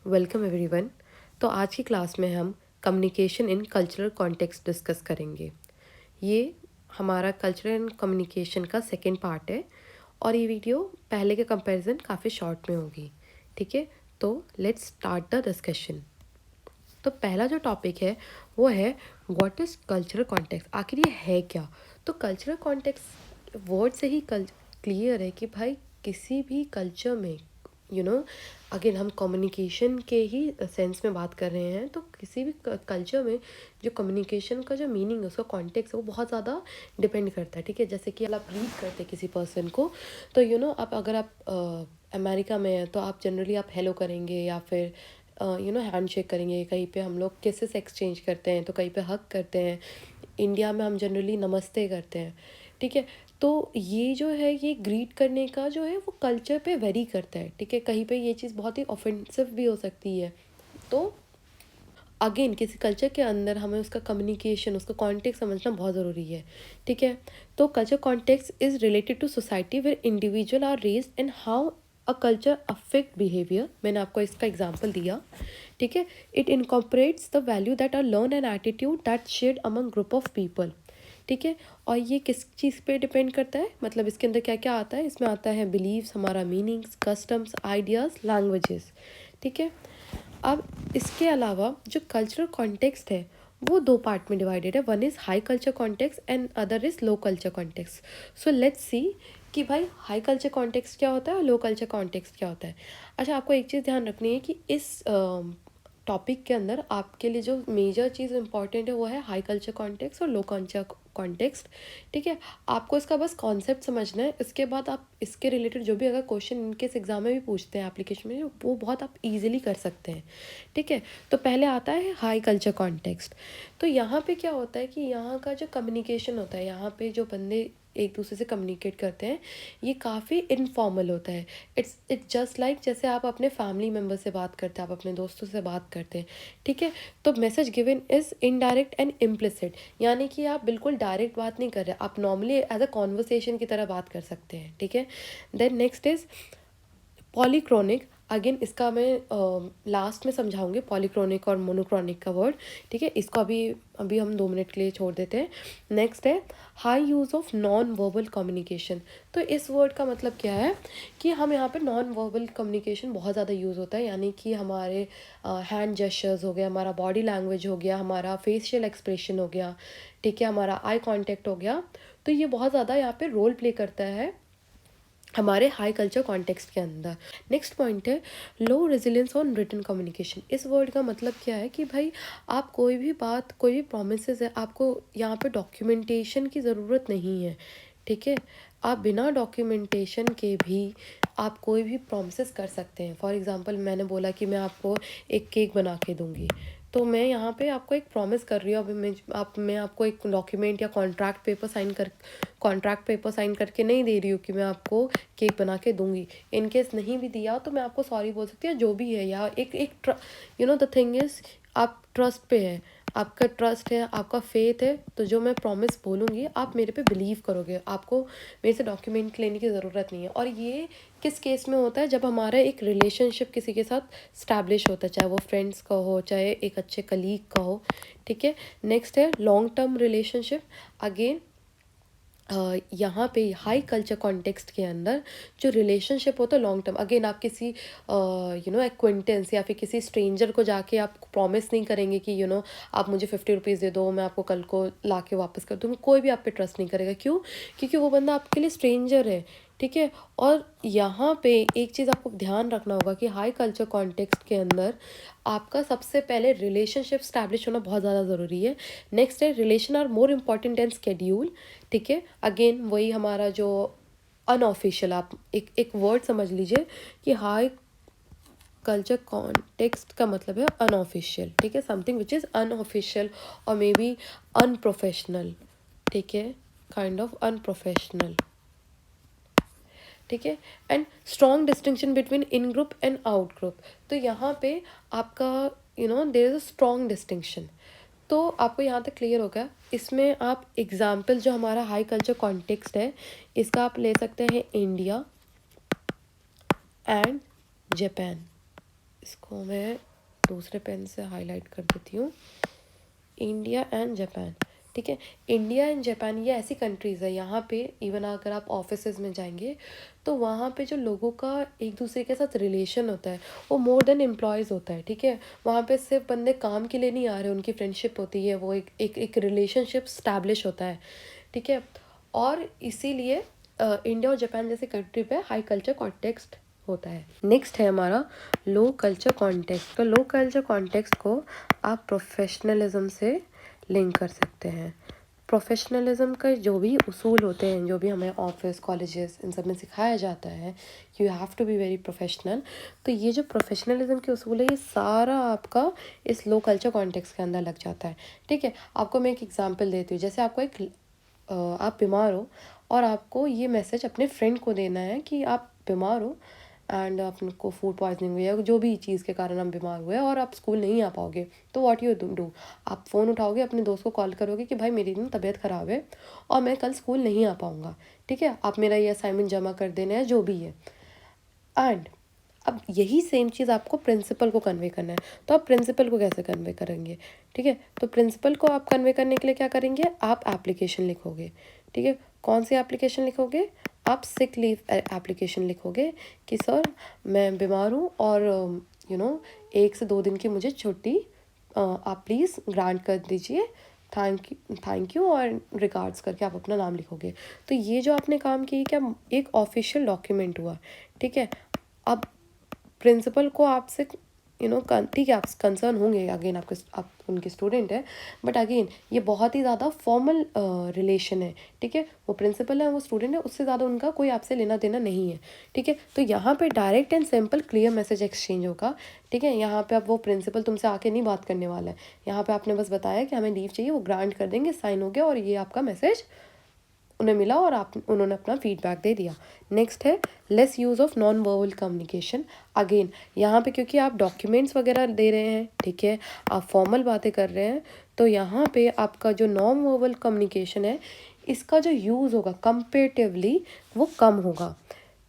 Welcome everyone. तो आज की क्लास में हम communication in cultural context discuss करेंगे। ये हमारा कल्चरल एंड कम्युनिकेशन का सेकेंड पार्ट है और ये वीडियो पहले के कंपैरिजन काफ़ी शॉर्ट में होगी। ठीक है, तो लेट्स स्टार्ट द डिस्कशन। तो पहला जो टॉपिक है वो है व्हाट इज़ कल्चरल कॉन्टेक्स्ट। आखिर ये है क्या? तो कल्चरल कॉन्टेक्स्ट वर्ड से ही क्लियर है कि भाई किसी भी कल्चर में अगेन हम कम्युनिकेशन के ही सेंस में बात कर रहे हैं। तो किसी भी कल्चर में जो कम्युनिकेशन का जो मीनिंग है, उसका कॉन्टेक्स्ट है, वो बहुत ज़्यादा डिपेंड करता है। ठीक है, जैसे कि आप रीड करते हैं किसी पर्सन को, तो आप अगर आप अमेरिका में हैं तो आप जनरली आप हेलो करेंगे या फिर हैंड शेक करेंगे। कहीं पे हम लोग किसेस एक्सचेंज करते हैं, तो कहीं पे हक करते हैं। इंडिया में हम जनरली नमस्ते करते हैं। ठीक है, तो ये जो है ये ग्रीट करने का जो है वो कल्चर पे वेरी करता है। ठीक है, कहीं पे ये चीज़ बहुत ही ऑफेंसिव भी हो सकती है। तो अगेन किसी कल्चर के अंदर हमें उसका कम्युनिकेशन, उसका कॉन्टेक्स्ट समझना बहुत ज़रूरी है। ठीक है, तो culture context is related to society where individual are raised and how a culture affect behaviour. मैंने आपको इसका एग्जाम्पल दिया। ठीक है, it incorporates the value that are learn and attitude that shared among group of people. ठीक है, और ये किस चीज़ पे डिपेंड करता है, मतलब इसके अंदर क्या क्या आता है? इसमें आता है बिलीव्स, हमारा मीनिंग्स, कस्टम्स, आइडियाज़, लैंग्वेजेस। ठीक है, अब इसके अलावा जो कल्चरल कॉन्टेक्स्ट है वो दो पार्ट में डिवाइडेड है। One is high culture context and other is low culture context. So let's see कि भाई हाई कल्चर कॉन्टेक्स्ट क्या होता है और लो कल्चर कॉन्टेक्स्ट क्या होता है। अच्छा, आपको एक चीज़ ध्यान रखनी है कि इस टॉपिक के अंदर आपके लिए जो मेजर चीज़ इंपॉर्टेंट है वो है हाई कल्चर कॉन्टेक्स्ट और लो कल्चर कॉन्टेक्स्ट। ठीक है, आपको इसका बस कॉन्सेप्ट समझना है। इसके बाद आप इसके रिलेटेड जो भी अगर क्वेश्चन इनके एग्जाम में भी पूछते हैं एप्लीकेशन में, वो बहुत आप इजीली कर सकते हैं। ठीक है, तो पहले आता है हाई कल्चर कॉन्टेक्स्ट। तो यहाँ पे क्या होता है कि यहाँ का जो कम्युनिकेशन होता है, यहाँ पे जो बंदे एक दूसरे से कम्युनिकेट करते हैं, ये काफ़ी इनफॉर्मल होता है। इट्स जस्ट लाइक जैसे आप अपने फैमिली मेम्बर से बात करते हैं, आप अपने दोस्तों से बात करते हैं। ठीक है, तो message given is indirect and implicit, यानी कि आप बिल्कुल डायरेक्ट बात नहीं कर रहे, आप नॉर्मली एज अ कॉन्वर्सेशन की तरह बात कर सकते हैं। ठीक है, then next is polychronic. Again इसका मैं लास्ट में समझाऊंगी पॉलीक्रोनिक और मोनोक्रोनिक का वर्ड। ठीक है, इसको अभी अभी हम 2 मिनट के लिए छोड़ देते हैं। नेक्स्ट है high use of non verbal communication. तो इस वर्ड का मतलब क्या है कि हम यहाँ पे नॉन वर्बल कम्युनिकेशन बहुत ज़्यादा यूज़ होता है, यानी कि हमारे हैंड जेस्चर्स हो गया, हमारा बॉडी लैंग्वेज हो गया, हमारा फेशियल एक्सप्रेशन हो गया। ठीक है, हमारा आई कॉन्टेक्ट हो गया। तो ये बहुत ज़्यादा यहाँ पे रोल प्ले करता है हमारे हाई कल्चर कॉन्टेक्स्ट के अंदर। नेक्स्ट पॉइंट है लो रेजिलियंस ऑन रिटन कम्युनिकेशन। इस वर्ड का मतलब क्या है कि भाई आप कोई भी बात, कोई भी प्रोमिसेस है, आपको यहाँ पे डॉक्यूमेंटेशन की ज़रूरत नहीं है। ठीक है, आप बिना डॉक्यूमेंटेशन के भी आप कोई भी प्रोमिसेस कर सकते हैं। फॉर एग्ज़ाम्पल, मैंने बोला कि मैं आपको एक केक बना के दूँगी, तो मैं यहाँ पे आपको एक प्रॉमिस कर रही हूँ। अभी मैं आपको एक डॉक्यूमेंट या कॉन्ट्रैक्ट पेपर साइन करके नहीं दे रही हूँ कि मैं आपको केक बना के दूंगी। इन केस नहीं भी दिया तो मैं आपको सॉरी बोल सकती हूँ, जो भी है। या एक द थिंग इज़ आप ट्रस्ट पे है, आपका ट्रस्ट है, आपका फेथ है, तो जो मैं प्रॉमिस बोलूँगी आप मेरे पे बिलीव करोगे। आपको मेरे से डॉक्यूमेंट लेने की ज़रूरत नहीं है। और ये किस केस में होता है? जब हमारा एक रिलेशनशिप किसी के साथ स्टैब्लिश होता है, चाहे वो फ्रेंड्स का हो, चाहे एक अच्छे कलीग का हो। ठीक है, नेक्स्ट है लॉन्ग टर्म रिलेशनशिप। अगेन यहाँ पे हाई कल्चर कॉन्टेक्स्ट के अंदर जो रिलेशनशिप होता है लॉन्ग टर्म। अगेन आप किसी एक्वेंटेंस या फिर किसी स्ट्रेंजर को जाके आप प्रॉमिस नहीं करेंगे कि आप मुझे 50 रुपीज़ दे दो, मैं आपको कल को ला के वापस कर दूँगी। कोई भी आप पे ट्रस्ट नहीं करेगा। क्यों? क्योंकि वो बंदा आपके लिए स्ट्रेंजर है। ठीक है, और यहाँ पे एक चीज़ आपको ध्यान रखना होगा कि हाई कल्चर कॉन्टेक्स्ट के अंदर आपका सबसे पहले रिलेशनशिप स्टैब्लिश होना बहुत ज़्यादा ज़रूरी है। नेक्स्ट है relation are more important than schedule. ठीक है, अगेन वही हमारा जो अनऑफिशियल, आप एक वर्ड समझ लीजिए कि हाई कल्चर कॉन्टेक्स्ट का मतलब है अनऑफिशियल। ठीक है, समथिंग विच इज़ अनऑफिशियल और मे बी अनप्रोफेशनल। ठीक है, काइंड ऑफ अनप्रोफेशनल। ठीक है, and strong distinction between in group and out group. तो यहाँ पे आपका there is a strong distinction. तो आपको यहाँ तक क्लियर होगा। इसमें आप एग्जाम्पल जो हमारा हाई कल्चर कॉन्टेक्स्ट है, इसका आप ले सकते हैं इंडिया एंड जापान। इसको मैं दूसरे पेन से हाईलाइट कर देती हूँ। इंडिया एंड जापान, ठीक है। इंडिया एंड जापान ये ऐसी कंट्रीज़ है, यहाँ पे इवन अगर आप ऑफिसेज में जाएंगे तो वहाँ पे जो लोगों का एक दूसरे के साथ रिलेशन होता है वो मोर देन एम्प्लॉयज़ होता है, ठीक है। वहाँ पे सिर्फ बंदे काम के लिए नहीं आ रहे, उनकी फ्रेंडशिप होती है, वो एक रिलेशनशिप स्टैब्लिश होता है, ठीक है। और इसीलिए इंडिया और जापान जैसे कंट्री पे हाई कल्चर कॉन्टेक्स्ट होता है। नेक्स्ट है हमारा लो कल्चर कॉन्टेक्स्ट। तो लो कल्चर कॉन्टेक्स्ट को आप प्रोफेशनलिज्म से लिंक कर सकते हैं। प्रोफेशनलिज्म का जो भी उसूल होते हैं, जो भी हमें ऑफिस कॉलेजेस इन सब में सिखाया जाता है, you have to be very professional. तो ये जो प्रोफेशनलिज्म के उसूल है ये सारा आपका इस लो कल्चर कॉन्टेक्स्ट के अंदर लग जाता है, ठीक है। आपको मैं एक एग्जांपल देती हूँ। जैसे आपको आप बीमार हो और आपको ये मैसेज अपने फ्रेंड को देना है कि आप बीमार हो एंड आपको फूड पॉइजनिंग हुई है, जो भी चीज़ के कारण आप बीमार हुए और आप स्कूल नहीं आ पाओगे, तो व्हाट यू डू, आप फ़ोन उठाओगे, अपने दोस्त को कॉल करोगे कि भाई मेरी ना तबीयत ख़राब है और मैं कल स्कूल नहीं आ पाऊँगा, ठीक है, आप मेरा ये असाइनमेंट जमा कर देना है, जो भी है। एंड अब यही सेम चीज़ आपको प्रिंसिपल को कन्वे करना है, तो आप प्रिंसिपल को कैसे कन्वे करेंगे, ठीक है। तो प्रिंसिपल को आप कन्वे करने के लिए क्या करेंगे, आप एप्लीकेशन लिखोगे, ठीक है। कौन सी एप्लीकेशन लिखोगे, आप सिक लीव एप्लीकेशन लिखोगे कि सर मैं बीमार हूँ और 1 से 2 दिन की मुझे छुट्टी आप प्लीज़ ग्रांट कर दीजिए, थैंक यू और रिगार्ड्स करके आप अपना नाम लिखोगे। तो ये जो आपने काम किया क्या एक ऑफिशियल डॉक्यूमेंट हुआ, ठीक है। अब प्रिंसिपल को आपसे ठीक है, आप कंसर्न होंगे, अगेन आप उनके स्टूडेंट है, बट अगेन ये बहुत ही ज़्यादा फॉर्मल रिलेशन है, ठीक है। वो प्रिंसिपल है, वो स्टूडेंट है, उससे ज़्यादा उनका कोई आपसे लेना देना नहीं है, ठीक है। तो यहाँ पे direct and simple clear message exchange होगा, ठीक है। यहाँ पे अब वो प्रिंसिपल तुमसे आके नहीं बात करने वाला है, यहाँ पे आपने बस बताया कि हमें लीव चाहिए, वो ग्रांट कर देंगे, साइन हो गया और ये आपका मैसेज उन्हें मिला और उन्होंने अपना फीडबैक दे दिया। नेक्स्ट है lace use of non verbal communication. Again यहाँ पे क्योंकि आप डॉक्यूमेंट्स वगैरह दे रहे हैं, ठीक है, आप फॉर्मल बातें कर रहे हैं, तो यहाँ पे आपका जो नॉन वर्बल कम्युनिकेशन है इसका जो यूज़ होगा कंपेरेटिवली वो कम होगा,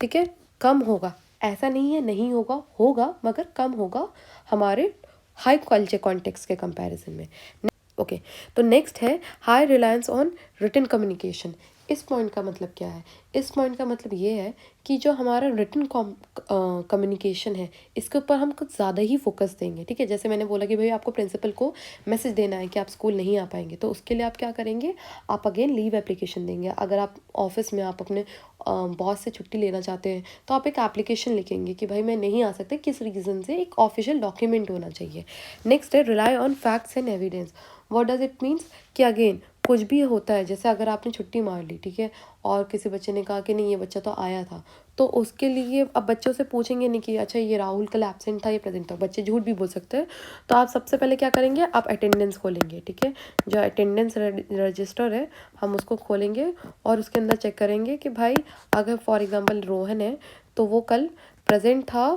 ठीक है, कम होगा। ऐसा नहीं है नहीं होगा, होगा मगर कम होगा हमारे हाई कल्चर कॉन्टेक्स्ट के कंपैरिजन में। ओके, तो नेक्स्ट है high reliance on written communication. इस पॉइंट का मतलब क्या है, इस पॉइंट का मतलब ये है कि जो हमारा रिटन कम्युनिकेशन है इसके ऊपर हम कुछ ज़्यादा ही फोकस देंगे, ठीक है। जैसे मैंने बोला कि भाई आपको प्रिंसिपल को मैसेज देना है कि आप स्कूल नहीं आ पाएंगे, तो उसके लिए आप क्या करेंगे, आप अगेन लीव एप्लीकेशन देंगे। अगर आप ऑफिस में आप अपने बॉस से छुट्टी लेना चाहते हैं तो आप एक एप्लीकेशन लिखेंगे कि भाई मैं नहीं आ सकता, किस रीज़न से, एक ऑफिशियल डॉक्यूमेंट होना चाहिए। नेक्स्ट है rely on facts and evidence. What does it means कि अगेन कुछ भी होता है, जैसे अगर आपने छुट्टी मार ली, ठीक है, और किसी बच्चे ने कहा कि नहीं ये बच्चा तो आया था, तो उसके लिए अब बच्चों से पूछेंगे नहीं कि अच्छा ये राहुल कल एब्सेंट था, ये प्रेजेंट था, बच्चे झूठ भी बोल सकते हैं। तो आप सबसे पहले क्या करेंगे, आप अटेंडेंस खोलेंगे, ठीक है, जो अटेंडेंस रजिस्टर है हम उसको खोलेंगे और उसके अंदर चेक करेंगे कि भाई अगर फॉर एग्जाम्पल रोहन है तो वो कल प्रेजेंट था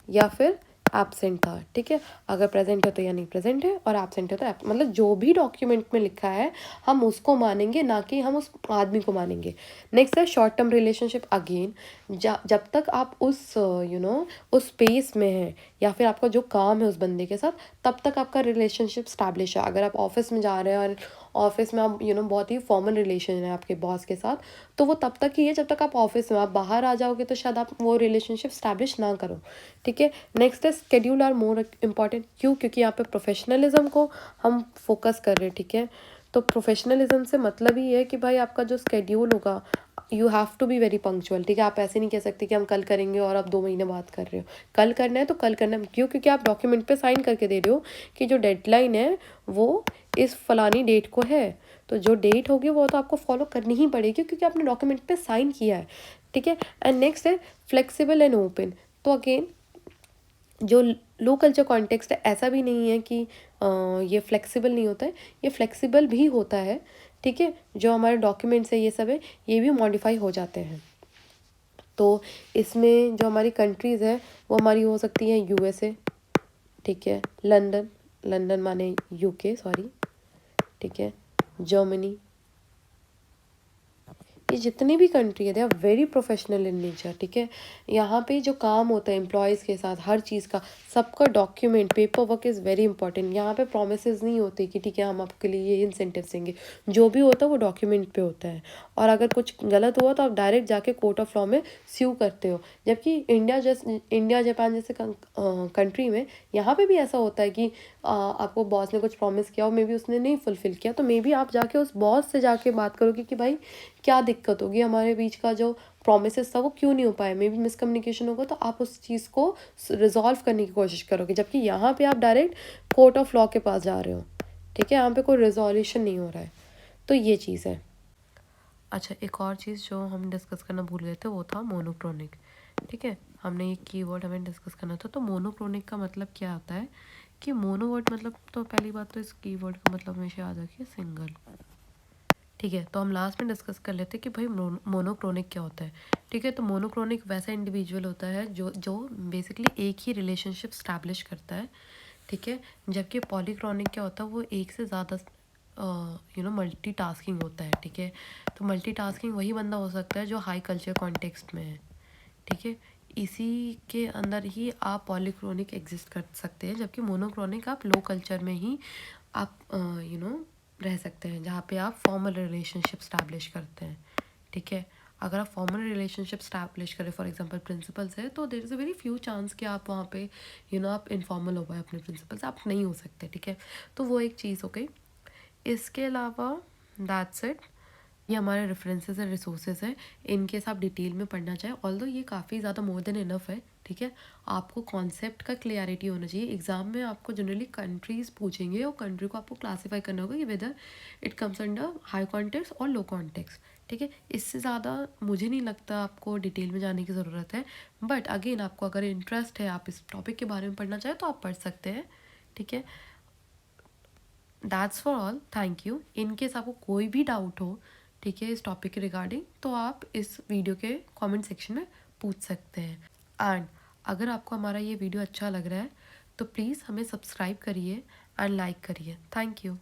या फिर एब्सेंट था, ठीक है। अगर प्रेजेंट है तो यानी प्रेजेंट है और एब्सेंट है तो मतलब जो भी डॉक्यूमेंट में लिखा है हम उसको मानेंगे, ना कि हम उस आदमी को मानेंगे। नेक्स्ट है शॉर्ट टर्म रिलेशनशिप। अगेन जब तक आप उस उस स्पेस में हैं या फिर आपका जो काम है उस बंदे के साथ, तब तक आपका रिलेशनशिप स्टैब्लिश है। अगर आप ऑफिस में जा रहे हैं और ऑफिस में आप बहुत ही फॉर्मल रिलेशन है आपके बॉस के साथ, तो वो तब तक ही है जब तक आप ऑफिस में, आप बाहर आ जाओगे तो शायद आप वो रिलेशनशिप स्टैब्लिश ना करो, ठीक है। नेक्स्ट है स्केड्यूल आर मोर इम्पॉर्टेंट। क्योंकि यहाँ पे प्रोफेशनलिज्म को हम फोकस कर रहे हैं, ठीक है। तो प्रोफेशनलिज्म से मतलब ही है कि भाई आपका जो स्केड्यूल होगा, you have to be very punctual, ठीक है। आप ऐसे नहीं कह सकते कि हम कल करेंगे और आप 2 महीने बाद कर रहे हो। कल करना है तो कल करना है। क्योंकि आप डॉक्यूमेंट पे साइन करके दे रहे हो कि जो डेडलाइन है वो इस फलानी डेट को है, तो जो डेट होगी वो तो आपको फॉलो करनी ही पड़ेगी क्योंकि आपने डॉक्यूमेंट पे साइन किया है, ठीक है। एंड नेक्स्ट है फ्लेक्सिबल एंड ओपन। तो अगेन जो लो कल्चर कॉन्टेक्स्ट है ऐसा भी नहीं है कि ये फ्लेक्सिबल नहीं होता है, ये फ्लेक्सिबल भी होता है, ठीक है। जो हमारे डॉक्यूमेंट्स है ये सब है, ये भी मॉडिफाई हो जाते हैं। तो इसमें जो हमारी कंट्रीज़ है वो हमारी हो सकती है यूएसए, ठीक है, लंदन, लंदन माने यूके, सॉरी, ठीक है, जर्मनी, ये जितनी भी कंट्री है they are very professional in nature, ठीक है। यहाँ पे जो काम होता है एम्प्लॉयज़ के साथ हर चीज़ का, सबका document paper work is very important. यहाँ पे प्रोमिसेस नहीं होती कि ठीक है हम आपके लिए ये इंसेंटिव देंगे, जो भी होता है वो डॉक्यूमेंट पे होता है। और अगर कुछ गलत हुआ तो आप डायरेक्ट जाके कोर्ट ऑफ लॉ में स्यू करते हो। जबकि इंडिया जापान जैसे कंट्री में यहाँ पे भी ऐसा होता है कि आपको बॉस ने कुछ प्रॉमिस किया और मे बी उसने नहीं फुलफ़िल किया, तो मे बी आप जाके उस बॉस से जाके बात करोगे कि भाई क्या दिक्कत होगी, हमारे बीच का जो प्रॉमिसेस था वो क्यों नहीं हो पाया, मे बी मिसकम्युनिकेशन होगा, तो आप उस चीज़ को रिजॉल्व करने की कोशिश करोगे। जबकि यहाँ पे आप डायरेक्ट कोर्ट ऑफ लॉ के पास जा रहे हो, ठीक है, यहाँ पे कोई रिजोल्यूशन नहीं हो रहा है। तो ये चीज़ है। अच्छा, एक और चीज़ जो हम डिस्कस करना भूल गए थे वो था मोनोक्रोनिक, ठीक है। हमने ये कीवर्ड हमें डिस्कस करना था। तो मोनोक्रोनिक का मतलब क्या होता है कि मोनोवर्ड मतलब, तो पहली बात तो इस कीवर्ड का मतलब हमेशा याद रखिए सिंगल, ठीक है। तो हम लास्ट में डिस्कस कर लेते हैं कि भाई मोनोक्रोनिक क्या होता है, ठीक है। तो मोनोक्रोनिक वैसा इंडिविजुअल होता है जो बेसिकली एक ही रिलेशनशिप स्टैब्लिश करता है, ठीक है। जबकि पॉलीक्रोनिक क्या होता है, वो एक से ज़्यादा मल्टीटास्किंग होता है, ठीक है। तो मल्टीटास्किंग वही बंदा हो सकता है जो हाई कल्चर कॉन्टेक्स्ट में है, ठीक है। इसी के अंदर ही आप पॉलीक्रोनिक एग्जिस्ट कर सकते हैं, जबकि मोनोक्रोनिक आप लो कल्चर में ही आप रह सकते हैं, जहाँ पे आप फॉर्मल रिलेशनशिप स्टैब्लिश करते हैं, ठीक है। अगर आप फॉर्मल रिलेशनशिप स्टैब्लिश करें फॉर एग्जांपल प्रिंसिपल से, तो there is a very few chance कि आप वहाँ पे आप इनफॉर्मल हो पाए अपने प्रिंसिपल से, आप नहीं हो सकते, ठीक है। तो वो एक चीज़ हो गई। इसके अलावा दैट्स इट। ये हमारे रेफरेंसेस और रिसोर्सेज हैं, इनकेस आप डिटेल में पढ़ना चाहें, ऑल्दो ये काफ़ी ज़्यादा मोर देन इनफ है, ठीक है। आपको कॉन्सेप्ट का क्लियरिटी होना चाहिए। एग्जाम में आपको जनरली कंट्रीज़ पूछेंगे और कंट्री को आपको क्लासीफाई करना होगा कि whether it comes under high context और लो कॉन्टेक्स्ट, ठीक है। इससे ज़्यादा मुझे नहीं लगता आपको डिटेल में जाने की ज़रूरत है। बट अगेन आपको अगर इंटरेस्ट है, आप इस टॉपिक के बारे में पढ़ना चाहें तो आप पढ़ सकते हैं, ठीक है। That's for all, thank you. In case आपको कोई भी डाउट हो, ठीक है, इस टॉपिक के रिगार्डिंग, तो आप इस वीडियो के कमेंट सेक्शन में पूछ सकते हैं। एंड अगर आपको हमारा ये वीडियो अच्छा लग रहा है तो प्लीज़ हमें सब्सक्राइब करिए एंड लाइक करिए। Thank you.